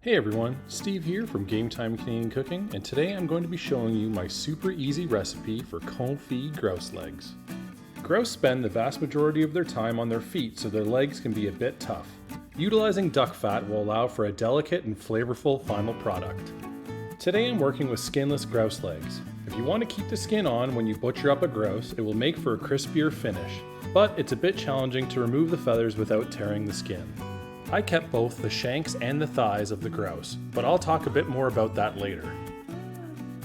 Hey everyone, Steve here from Game Time Canadian Cooking, and today I'm going to be showing you my super easy recipe for confit grouse legs. Grouse spend the vast majority of their time on their feet, so their legs can be a bit tough. Utilizing duck fat will allow for a delicate and flavorful final product. Today I'm working with skinless grouse legs. If you want to keep the skin on when you butcher up a grouse, it will make for a crispier finish, but it's a bit challenging to remove the feathers without tearing the skin. I kept both the shanks and the thighs of the grouse, but I'll talk a bit more about that later.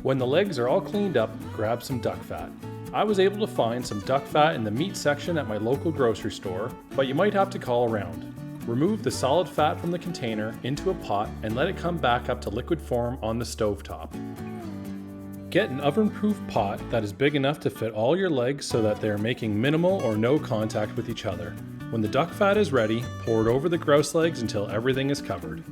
When the legs are all cleaned up, grab some duck fat. I was able to find some duck fat in the meat section at my local grocery store, but you might have to call around. Remove the solid fat from the container into a pot and let it come back up to liquid form on the stovetop. Get an oven-proof pot that is big enough to fit all your legs so that they are making minimal or no contact with each other. When the duck fat is ready, pour it over the grouse legs until everything is covered.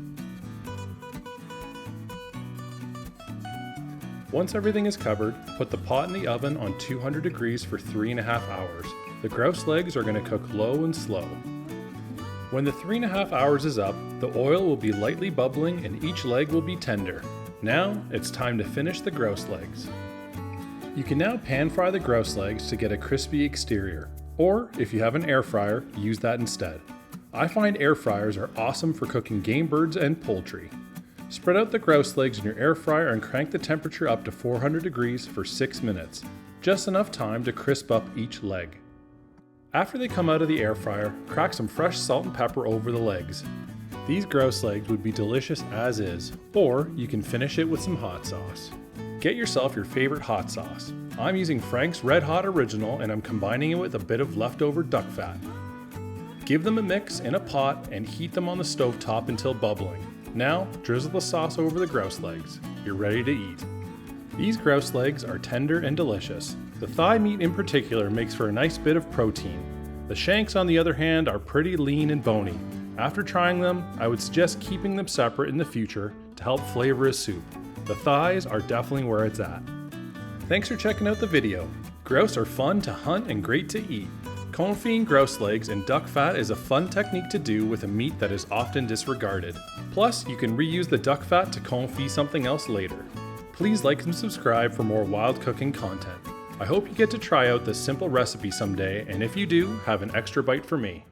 Once everything is covered, put the pot in the oven on 200 degrees for 3.5 hours. The grouse legs are going to cook low and slow. When the 3.5 hours is up, the oil will be lightly bubbling and each leg will be tender. Now it's time to finish the grouse legs. You can now pan fry the grouse legs to get a crispy exterior. Or, if you have an air fryer, use that instead. I find air fryers are awesome for cooking game birds and poultry. Spread out the grouse legs in your air fryer and crank the temperature up to 400 degrees for 6 minutes, just enough time to crisp up each leg. After they come out of the air fryer, crack some fresh salt and pepper over the legs. These grouse legs would be delicious as is, or you can finish it with some hot sauce. Get yourself your favorite hot sauce. I'm using Frank's Red Hot Original and I'm combining it with a bit of leftover duck fat. Give them a mix in a pot and heat them on the stovetop until bubbling. Now, drizzle the sauce over the grouse legs. You're ready to eat. These grouse legs are tender and delicious. The thigh meat in particular makes for a nice bit of protein. The shanks, on the other hand, are pretty lean and bony. After trying them, I would suggest keeping them separate in the future to help flavor a soup. The thighs are definitely where it's at. Thanks for checking out the video. Grouse are fun to hunt and great to eat. Confit grouse legs and duck fat is a fun technique to do with a meat that is often disregarded. Plus, you can reuse the duck fat to confit something else later. Please like and subscribe for more wild cooking content. I hope you get to try out this simple recipe someday, and if you do, have an extra bite for me.